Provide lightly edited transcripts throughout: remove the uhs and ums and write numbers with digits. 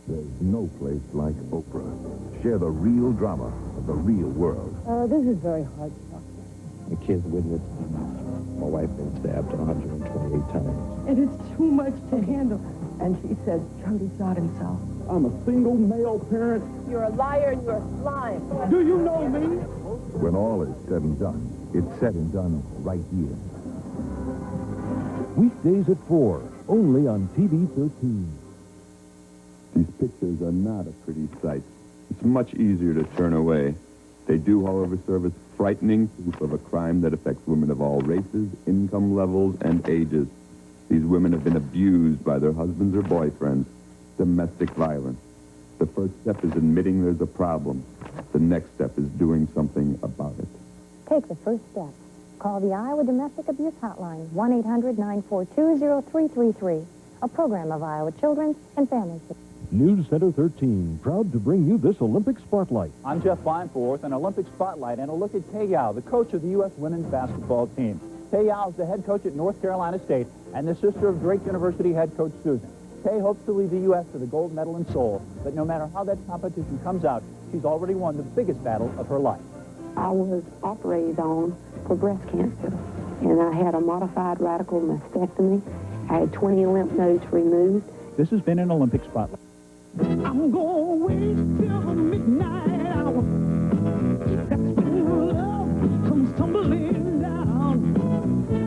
There's no place like Oprah. Share the real drama of the real world. This is very hard, Doctor. The kids witnessed my wife been stabbed 128 times. And it's too much to handle. And she says Charlie shot himself. I'm a single male parent. You're a liar and you're a slime. Do you know me? When all is said and done, it's said and done right here. Weekdays at 4, only on TV 13. These pictures are not a pretty sight. It's much easier to turn away. They do, however, serve as frightening proof of a crime that affects women of all races, income levels, and ages. These women have been abused by their husbands or boyfriends. Domestic violence. The first step is admitting there's a problem. The next step is doing something about it. Take the first step. Call the Iowa Domestic Abuse Hotline, 1-800-942-0333. A program of Iowa Children's and Family Services. News Center 13, proud to bring you this Olympic Spotlight. I'm Jeff Feinforth with an Olympic Spotlight and a look at Tae Yao, the coach of the U.S. women's basketball team. Tae Yao is the head coach at North Carolina State and the sister of Drake University head coach Susan. Tae hopes to lead the U.S. to the gold medal in Seoul, but no matter how that competition comes out, she's already won the biggest battle of her life. I was operated on for breast cancer, and I had a modified radical mastectomy. I had 20 lymph nodes removed. This has been an Olympic Spotlight. I'm gonna wait till the midnight hour. That's when love comes tumbling down.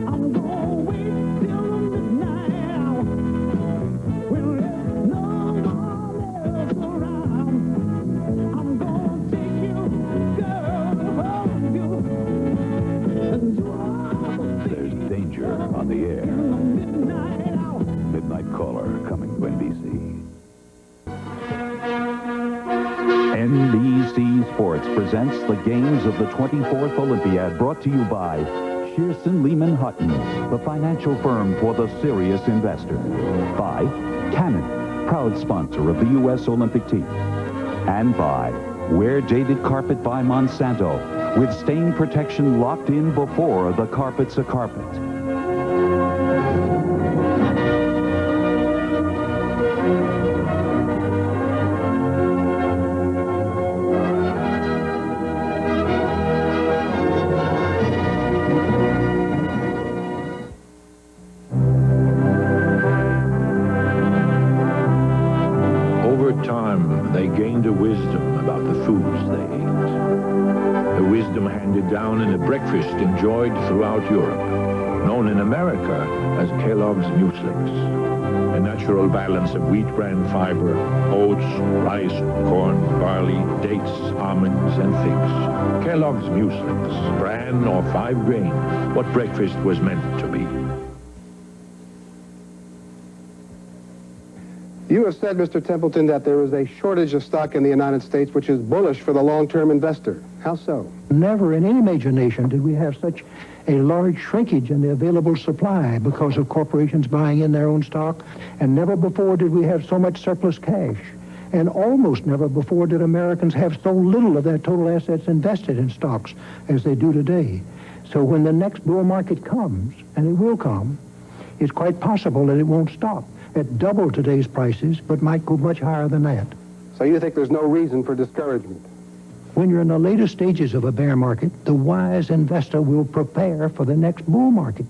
I'm gonna wait till the midnight hour. When there's no one else around. I'm gonna take you, girl, and hold you. And There's danger on the air. midnight hour. Midnight Caller coming to NBC. NBC Sports presents the games of the 24th Olympiad, brought to you by Shearson, Lehman, Hutton, the financial firm for the serious investor. By Canon, proud sponsor of the U.S. Olympic team. And by Wear Jaded Carpet by Monsanto, with stain protection locked in before the carpet's a carpet. They gained a wisdom about the foods they ate. A wisdom handed down in a breakfast enjoyed throughout Europe, known in America as Kellogg's Müeslix. A natural balance of wheat bran fiber, oats, rice, corn, barley, dates, almonds, and figs. Kellogg's Müeslix, bran or 5 grain, what breakfast was meant to be. You have said, Mr. Templeton, that there is a shortage of stock in the United States which is bullish for the long-term investor. How so? Never in any major nation did we have such a large shrinkage in the available supply because of corporations buying in their own stock, and never before did we have so much surplus cash. And almost never before did Americans have so little of their total assets invested in stocks as they do today. So when the next bull market comes, and it will come, it's quite possible that it won't stop at double today's prices, but might go much higher than that. So you think there's no reason for discouragement? When you're in the later stages of a bear market, the wise investor will prepare for the next bull market.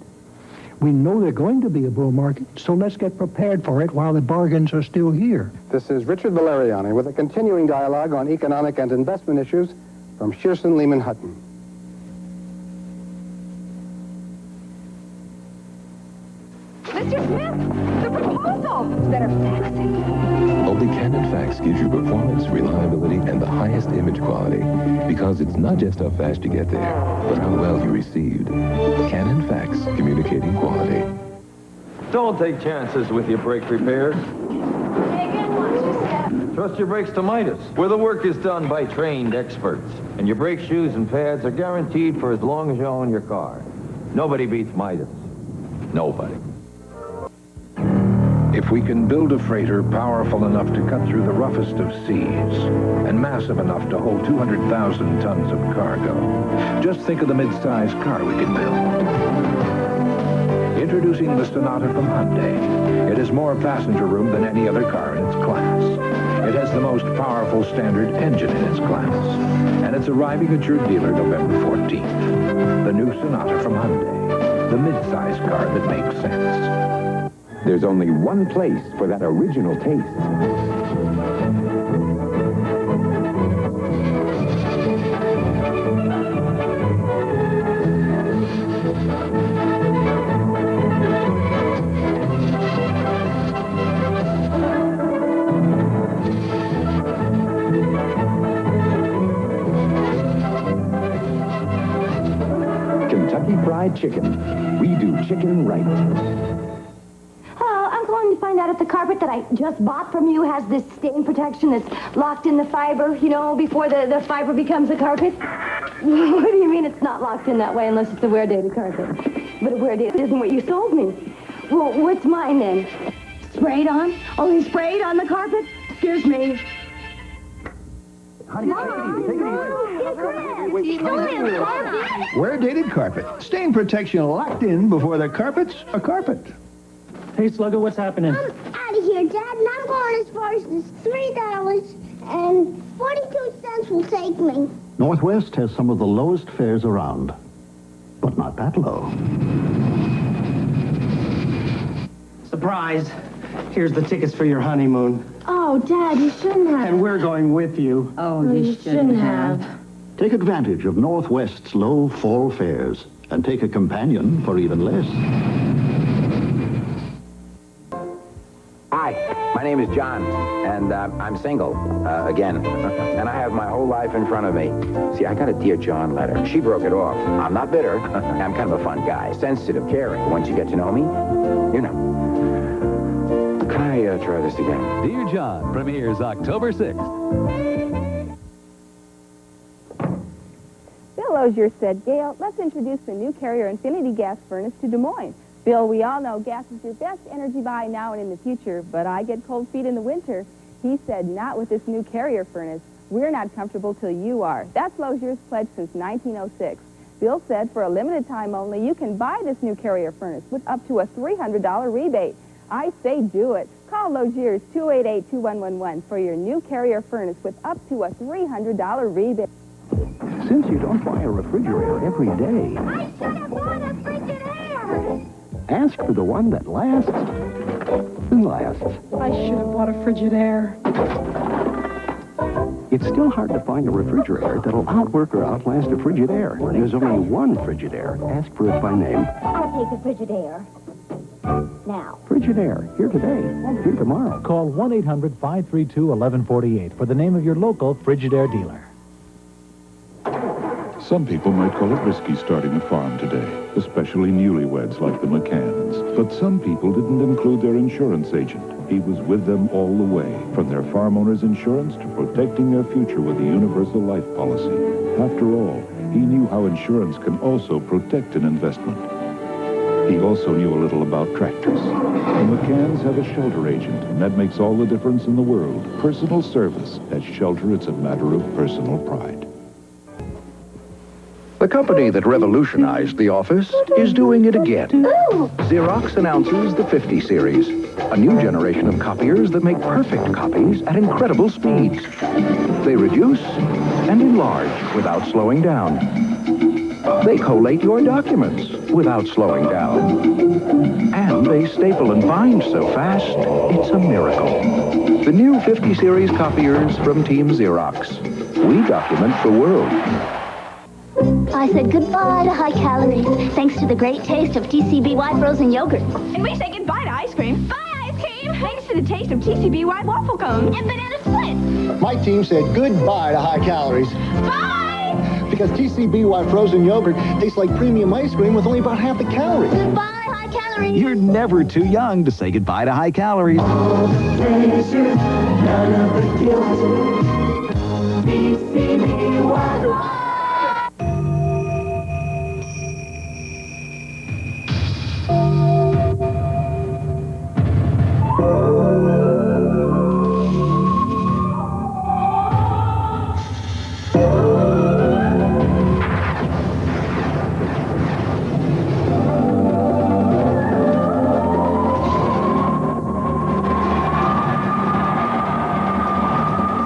We know there's going to be a bull market, so let's get prepared for it while the bargains are still here. This is Richard Valeriani with a continuing dialogue on economic and investment issues from Shearson, Lehman, Hutton. Mr. Smith, the proposal! Better fax it. Only Canon Fax gives you performance, reliability, and the highest image quality. Because it's not just how fast you get there, but how well you received. Canon Fax, communicating quality. Don't take chances with your brake repairs. Trust your brakes to Midas, where the work is done by trained experts. And your brake shoes and pads are guaranteed for as long as you own your car. Nobody beats Midas. Nobody. If we can build a freighter powerful enough to cut through the roughest of seas and massive enough to hold 200,000 tons of cargo, just think of the mid-sized car we can build. Introducing the Sonata from Hyundai. It has more passenger room than any other car in its class. most powerful standard engine in its class. And it's arriving at your dealer November 14th. The new Sonata from Hyundai. The mid-size car that makes sense. There's only one place for that original taste. Kentucky Fried Chicken. We do chicken right. Hello, I'm calling to find out if the carpet that I just bought from you has this stain protection that's locked in the fiber, you know, before the fiber becomes a carpet. What do you mean it's not locked in that way unless it's a wear-dated carpet? But a wear-dated isn't what you sold me. Well, what's mine then? Sprayed on? Only sprayed on the carpet? Excuse me. Honey, take it easy. Wear-dated carpet. Stain protection locked in before the carpet's a carpet. Hey, Slugger, what's happening? I'm out of here, Dad, and I'm going as far as this $3 and 42 cents will take me. Northwest has some of the lowest fares around, but not that low. Surprise. Here's the tickets for your honeymoon. Oh, Dad, you shouldn't have. And we're going with you. Oh, you shouldn't have. Take advantage of Northwest's low fall fares and take a companion for even less. Hi, my name is John, and I'm single, again. And I have my whole life in front of me. See, I got a Dear John letter. She broke it off. I'm not bitter. I'm kind of a fun guy. Sensitive, caring. Once you get to know me, you know. Can I try this again? Dear John premieres October 6th. Bill Lozier said, Gail, let's introduce the new Carrier Infinity gas furnace to Des Moines. Bill, we all know gas is your best energy buy now and in the future, but I get cold feet in the winter. He said, not with this new Carrier furnace. We're not comfortable till you are. That's Lozier's pledge since 1906. Bill said, for a limited time only, you can buy this new Carrier furnace with up to a $300 rebate. I say do it. Call Lozier's 288-2111 for your new Carrier furnace with up to a $300 rebate. Since you don't buy a refrigerator every day, I should have bought a Frigidaire. ask for the one that lasts and lasts. I should have bought a Frigidaire. It's still hard to find a refrigerator that'll outwork or outlast a Frigidaire. There's only one Frigidaire. Ask for it by name. I'll take a Frigidaire. Now. Frigidaire, here today, here tomorrow. Call 1-800-532-1148 for the name of your local Frigidaire dealer. Some people might call it risky starting a farm today, especially newlyweds like the McCanns. But some people didn't include their insurance agent. He was with them all the way, from their farm owner's insurance to protecting their future with a universal life policy. After all, he knew how insurance can also protect an investment. He also knew a little about tractors. The McCanns have a shelter agent, and that makes all the difference in the world. Personal service. At Shelter, it's a matter of personal pride. The company that revolutionized the office is doing it again. Xerox announces the 50 series, a new generation of copiers that make perfect copies at incredible speeds. They reduce and enlarge without slowing down. They collate your documents without slowing down. And they staple and bind so fast, it's a miracle. The new 50 series copiers from Team Xerox. We document the world. I said goodbye to high calories, thanks to the great taste of TCBY frozen yogurt. And we say goodbye to ice cream. Bye, ice cream! Thanks to the taste of TCBY waffle cones. And banana split. My team said goodbye to high calories. Bye! Because TCBY frozen yogurt tastes like premium ice cream with only about half the calories. Goodbye, high calories. You're never too young to say goodbye to high calories. All the pleasure, none of the guilt. TCBY.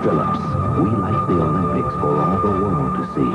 Phillips. We light the Olympics for all the world to see.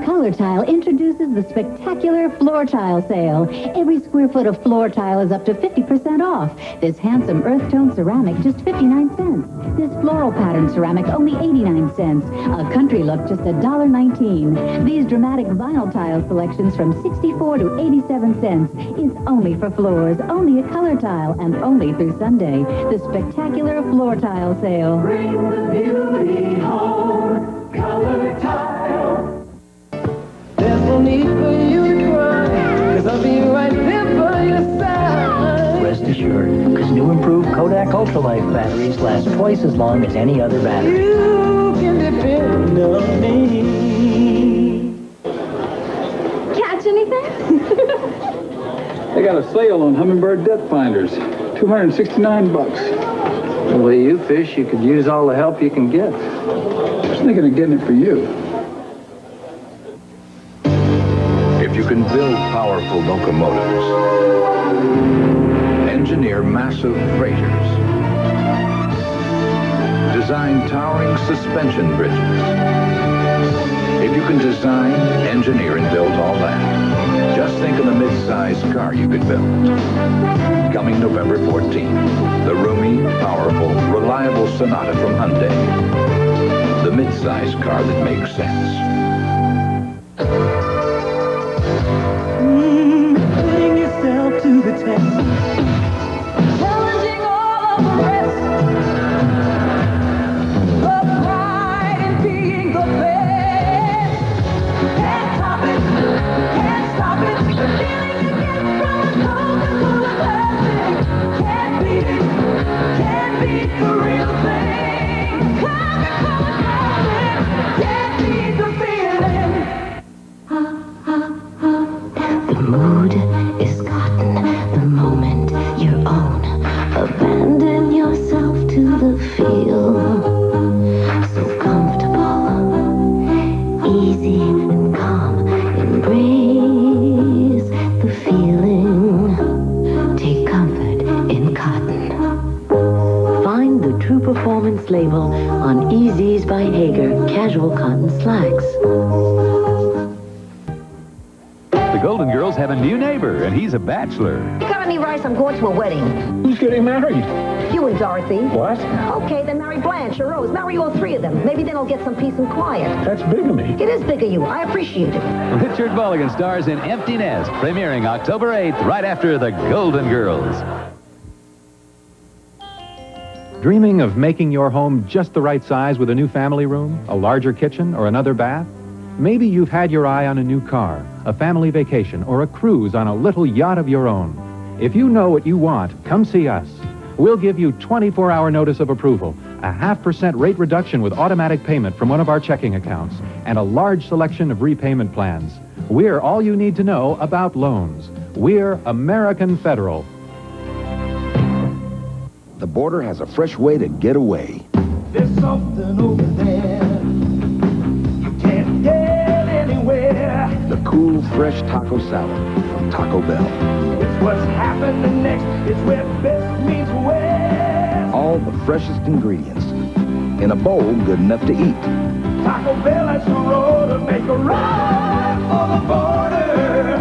Color Tile introduces the spectacular floor tile sale. Every square foot of floor tile is up to 50% off. This handsome earth tone ceramic, just 59 cents. This floral pattern ceramic, only 89 cents. A country look, just $1.19. These dramatic vinyl tile selections from 64 to 87 cents. It's only for floors, only at Color Tile, and only through Sunday. The spectacular floor tile sale. Bring the beauty home, Color Tile. There's no need for you to cry, 'cause I'll be right there for your side. Rest assured, because new improved Kodak Ultralife batteries last twice as long as any other battery. You can depend on me. Catch anything? They got a sale on Humminbird depth finders. $269. The way you fish, you could use all the help you can get. I was thinking of getting it for you. If you can build powerful locomotives, engineer massive freighters, design towering suspension bridges, if you can design, engineer, and build all that, just think of the mid-sized car you could build. Coming November 14th, the roomy, powerful, reliable Sonata from Hyundai. The mid-sized car that makes sense. Putting yourself to the test, challenging all of the rest. The pride in being the best. Can't stop it, can't stop it. The feeling you get from a Coca-Cola classic. Can't beat it, can't beat the real thing. Coca-Cola classic, can't beat the feeling. The mood is cotton, the moment your own. Abandon yourself to the feel. So comfortable, easy and calm. Embrace the feeling. Take comfort in cotton. Find the True Performance label on Easy's by Hager casual cotton slacks. The Golden Girls have a new neighbor, and he's a bachelor. You got any rice? I'm going to a wedding. Who's getting married? You and Dorothy. What? Okay, then marry Blanche or Rose. Marry all three of them. Maybe then I'll get some peace and quiet. That's bigamy. It is big of you. I appreciate it. Richard Mulligan stars in Empty Nest, premiering October 8th, right after The Golden Girls. Dreaming of making your home just the right size with a new family room, a larger kitchen, or another bath? Maybe you've had your eye on a new car, a family vacation, or a cruise on a little yacht of your own. If you know what you want, come see us. We'll give you 24-hour notice of approval, a 0.5% rate reduction with automatic payment from one of our checking accounts, and a large selection of repayment plans. We're all you need to know about loans. We're American Federal. The border has a fresh way to get away. There's something over there. You can't get anywhere. The cool, fresh taco salad from Taco Bell. It's what's happening next. It's where best meets west. All the freshest ingredients in a bowl good enough to eat. Taco Bell has the road to make a run for the border.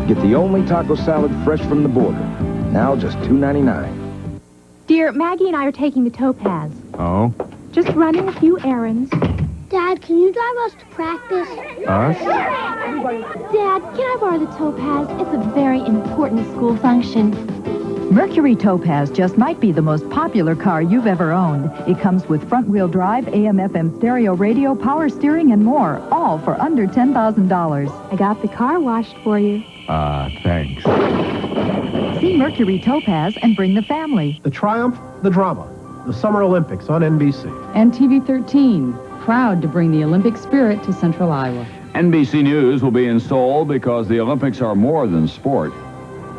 Get the only taco salad fresh from the border. Now just $2.99. Dear, Maggie and I are taking the Topaz. Oh? Just running a few errands. Dad, can you drive us to practice? Us? Dad, can I borrow the Topaz? It's a very important school function. Mercury Topaz just might be the most popular car you've ever owned. It comes with front-wheel drive, AM/FM stereo radio, power steering, and more, all for under $10,000. I got the car washed for you. Thanks. See Mercury Topaz and bring the family. The triumph, the drama, the Summer Olympics on NBC. And TV 13, proud to bring the Olympic spirit to Central Iowa. NBC News will be in Seoul because the Olympics are more than sport.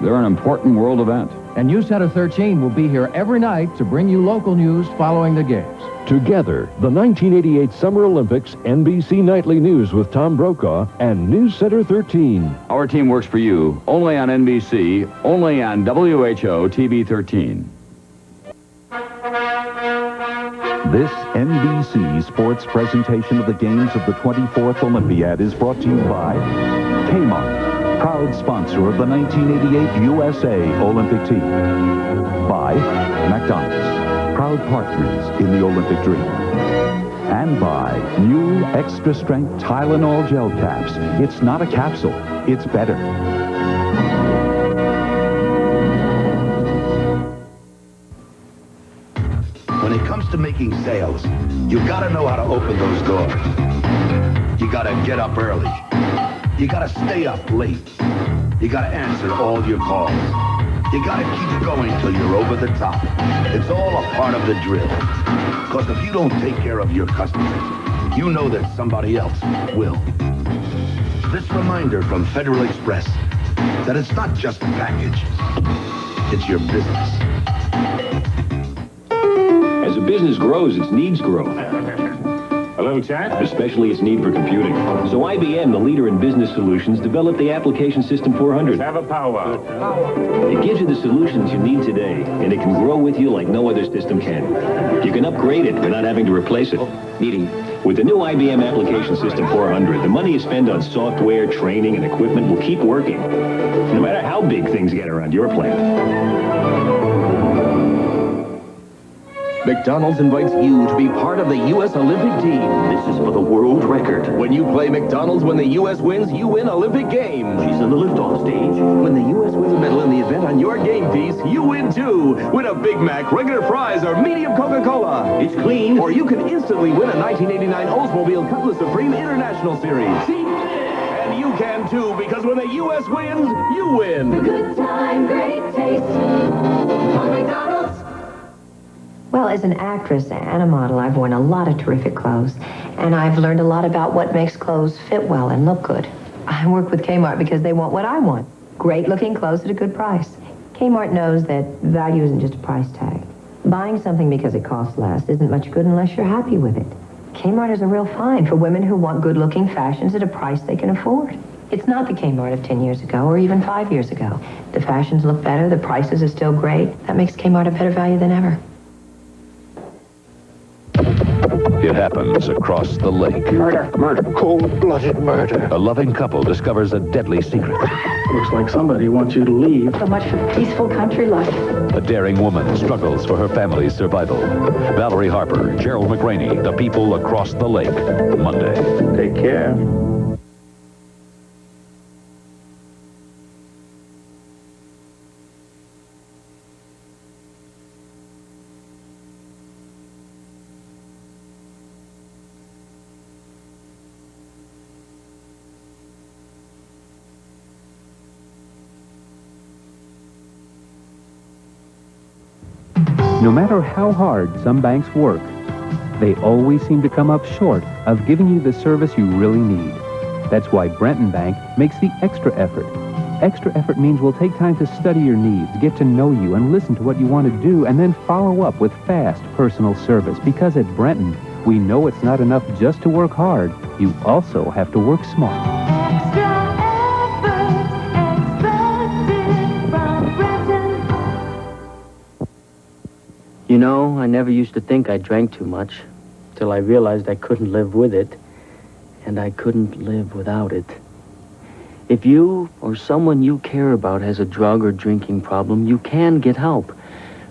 They're an important world event. And News Center 13 will be here every night to bring you local news following the games. Together, the 1988 Summer Olympics, NBC Nightly News with Tom Brokaw, and News Center 13. Our team works for you, only on NBC, only on WHO TV 13. This NBC sports presentation of the games of the 24th Olympiad is brought to you by Kmart, proud sponsor of the 1988 USA Olympic team. By McDonald's, proud partners in the Olympic dream. And by new extra-strength Tylenol gel caps. It's not a capsule, it's better. When it comes to making sales, you gotta know how to open those doors. You gotta get up early. You gotta stay up late. You gotta answer all your calls. You gotta keep going till you're over the top. It's all a part of the drill. Because if you don't take care of your customers, you know that somebody else will. This reminder from Federal Express that it's not just a package, it's your business. As a business grows, its needs grow. Hello, chat. Especially its need for computing. So IBM, the leader in business solutions, developed the Application System 400. Let's have a powwow. It gives you the solutions you need today, and it can grow with you like no other system can. You can upgrade it without having to replace it. With the new IBM Application System 400, the money you spend on software, training, and equipment will keep working, no matter how big things get around your plant. McDonald's invites you to be part of the U.S. Olympic team. This is for the world record. When you play McDonald's when the U.S. wins, you win Olympic games. She's in the liftoff stage. When the U.S. wins a medal in the event on your game piece, you win too. Win a Big Mac, regular fries, or medium Coca-Cola. It's clean. Or you can instantly win a 1989 Oldsmobile Cutlass Supreme International Series. See? And you can too, because when the U.S. wins, you win. Good time, great taste. On McDonald's. Well, as an actress and a model, I've worn a lot of terrific clothes. And I've learned a lot about what makes clothes fit well and look good. I work with Kmart because they want what I want. Great-looking clothes at a good price. Kmart knows that value isn't just a price tag. Buying something because it costs less isn't much good unless you're happy with it. Kmart is a real find for women who want good-looking fashions at a price they can afford. It's not the Kmart of 10 years ago or even 5 years ago. The fashions look better, the prices are still great. That makes Kmart a better value than ever. It happens across the lake. Murder. Cold-blooded murder. A loving couple discovers a deadly secret. Looks like somebody wants you to leave. So much for peaceful country life. A daring woman struggles for her family's survival. Valerie Harper, Gerald McRaney, The People Across the Lake. Monday. Take care. No matter how hard some banks work, they always seem to come up short of giving you the service you really need. That's why Brenton Bank makes the extra effort. Extra effort means we'll take time to study your needs, get to know you, and listen to what you want to do, and then follow up with fast, personal service. Because at Brenton, we know it's not enough just to work hard. You also have to work smart. You know, I never used to think I drank too much, till I realized I couldn't live with it, and I couldn't live without it. If you or someone you care about has a drug or drinking problem, you can get help.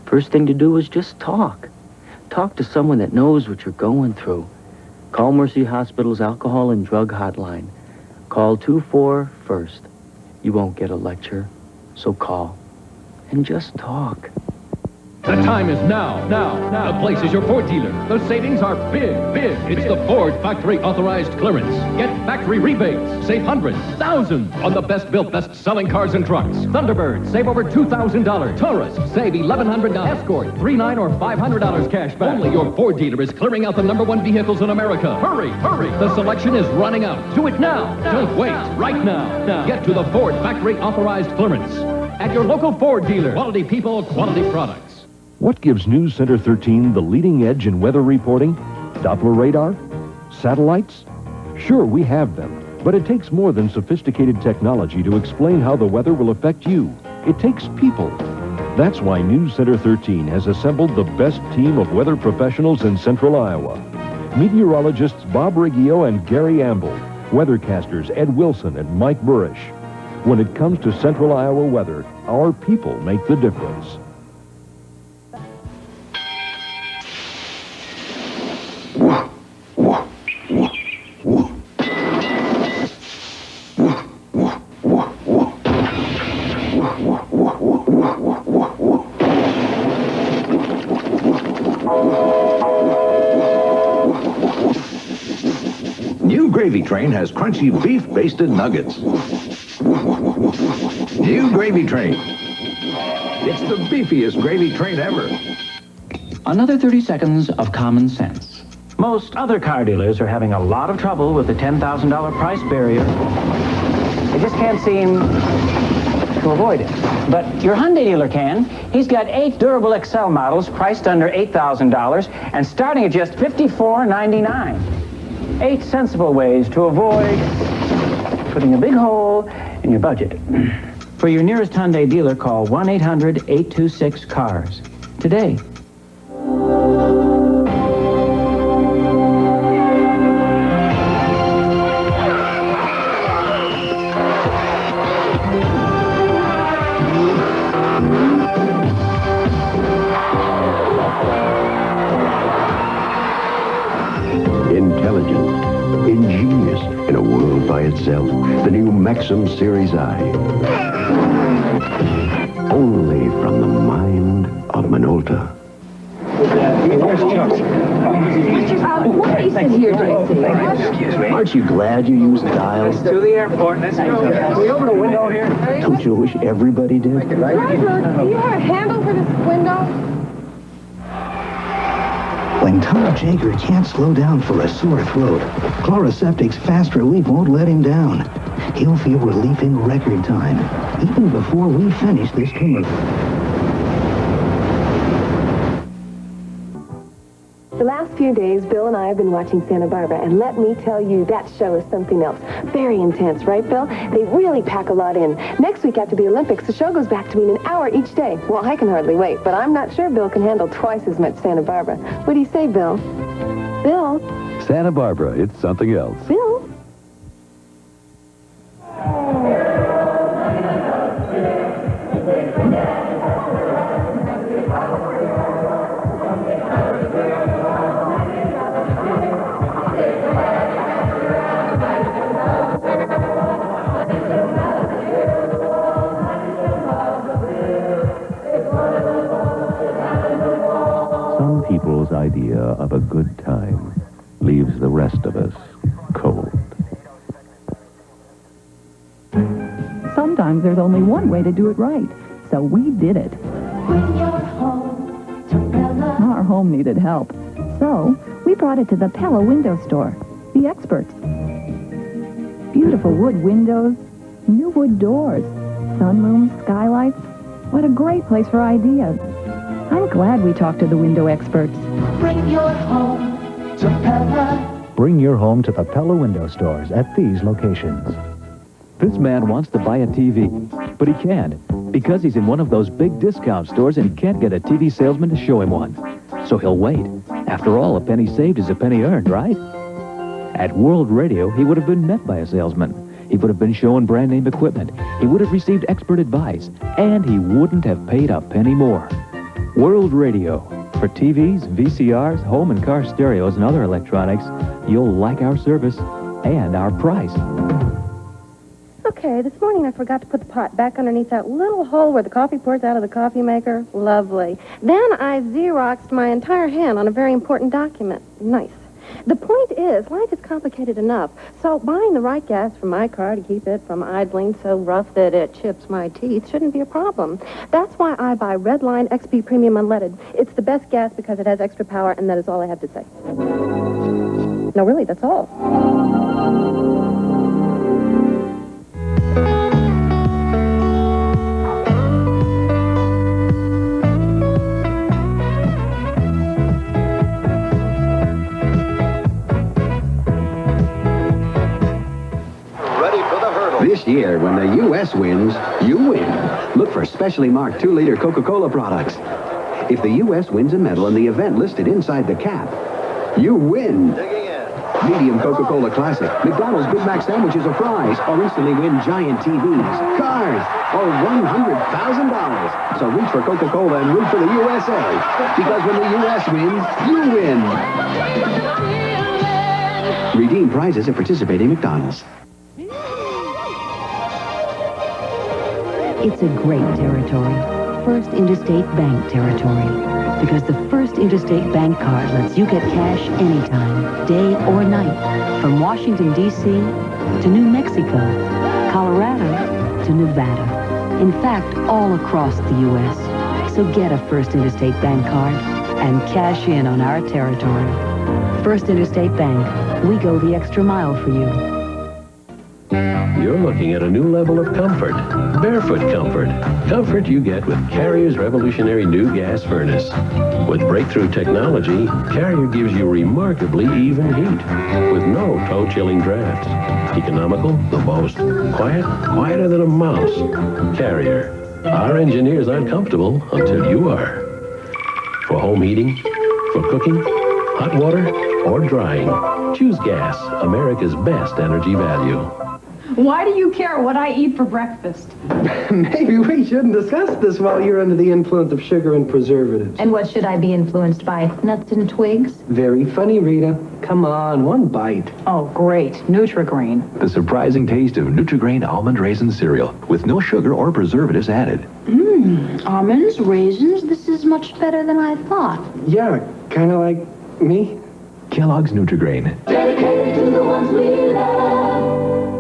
First thing to do is just talk. Talk to someone that knows what you're going through. Call Mercy Hospital's Alcohol and Drug Hotline. Call 24-FIRST. You won't get a lecture, so call. And just talk. The time is now. The place is your Ford dealer. The savings are big. It's the Ford Factory Authorized Clearance. Get factory rebates. Save hundreds, thousands on the best-built, best-selling cars and trucks. Thunderbird, save over $2,000. Taurus, save $1,100. Escort, $3,900 or $500 cash back. Only your Ford dealer is clearing out the #1 vehicles in America. Hurry. The selection is running out. Do it now. Don't wait. Right now. Get to the Ford Factory Authorized Clearance at your local Ford dealer. Quality people, quality products. What gives News Center 13 the leading edge in weather reporting? Doppler radar? Satellites? Sure, we have them, but it takes more than sophisticated technology to explain how the weather will affect you. It takes people. That's why News Center 13 has assembled the best team of weather professionals in central Iowa. Meteorologists Bob Riggio and Gary Amble, weathercasters Ed Wilson and Mike Burish. When it comes to central Iowa weather, our people make the difference. New Gravy Train has crunchy beef-basted nuggets. New Gravy Train. It's the beefiest gravy train ever. Another 30 seconds of common sense. Most other car dealers are having a lot of trouble with the $10,000 price barrier. They just can't seem to avoid it. But your Hyundai dealer can. He's got 8 durable Excel models priced under $8,000 and starting at just $54.99. 8 sensible ways to avoid putting a big hole in your budget. For your nearest Hyundai dealer, call 1-800-826-CARS today. Intelligent, ingenious, in a world by itself. The new Maxim Series I. Only from the mind of Minolta. Why do you sit here, JC? Excuse me. Aren't you glad you used dials? To the airport. Let's go. Can we open a window here? Don't you wish everybody did? Driver, do you have a handle for this window? When Tom Jager can't slow down for a sore throat, Chloraseptic's fast relief won't let him down. He'll feel relief in record time, even before we finish this commercial. The last few days, Bill and I have been watching Santa Barbara, and let me tell you, that show is something else. Very intense, right, Bill? They really pack a lot in. Next week after the Olympics, the show goes back to being an hour each day. Well, I can hardly wait, but I'm not sure Bill can handle twice as much Santa Barbara. What do you say, Bill? Bill? Santa Barbara, it's something else. Bill? Some people's idea of a good time leaves the rest of us cold. Sometimes there's only one way to do it right, so we did it. Our home needed help, so we brought it to the Pella Window Store, the experts. Beautiful wood windows, new wood doors, sunrooms, skylights. What a great place for ideas. I'm glad we talked to the window experts. Bring your home to Pella. Bring your home to the Pella Window Stores at these locations. This man wants to buy a TV, but he can't because he's in one of those big discount stores and can't get a TV salesman to show him one. So he'll wait. After all, a penny saved is a penny earned, right? At World Radio, he would have been met by a salesman. He would have been shown brand name equipment. He would have received expert advice, and he wouldn't have paid a penny more. World Radio. For TVs, VCRs, home and car stereos, and other electronics, you'll like our service and our price. Okay, this morning I forgot to put the pot back underneath that little hole where the coffee pours out of the coffee maker. Lovely. Then I Xeroxed my entire hand on a very important document. Nice. The point is, life is complicated enough, so buying the right gas for my car to keep it from idling so rough that it chips my teeth shouldn't be a problem. That's why I buy Redline XP Premium Unleaded. It's the best gas because it has extra power, and that is all I have to say. No, really, that's all. This This year, when the U.S. wins, you win. Look for specially marked 2-liter Coca-Cola products. If the U.S. wins a medal in the event listed inside the cap, you win. Medium Coca-Cola Classic, McDonald's Big Mac sandwiches or fries, or instantly win giant TVs, cars, or $100,000. So reach for Coca-Cola and root for the USA. Because when the U.S. wins, you win. Redeem prizes at participating McDonald's. It's a great territory. First Interstate Bank territory. Because the First Interstate Bank card lets you get cash anytime, day or night. From Washington, D.C. to New Mexico, Colorado to Nevada. In fact, all across the U.S. So get a First Interstate Bank card and cash in on our territory. First Interstate Bank. We go the extra mile for you. You're looking at a new level of comfort. Barefoot comfort. Comfort you get with Carrier's revolutionary new gas furnace. With breakthrough technology, Carrier gives you remarkably even heat with no toe-chilling drafts. Economical, the most. Quieter than a mouse. Carrier. Our engineers aren't comfortable until you are. For home heating, for cooking, hot water, or drying, choose gas, America's best energy value. Why do you care what I eat for breakfast? Maybe we shouldn't discuss this while you're under the influence of sugar and preservatives. And what should I be influenced by? Nuts and twigs? Very funny, Rita. Come on, one bite. Oh, great. Nutri-Grain. The surprising taste of Nutri-Grain almond raisin cereal with no sugar or preservatives added. Almonds, raisins, this is much better than I thought. Yeah, kind of like me. Kellogg's Nutri-Grain. Dedicated to the ones we love.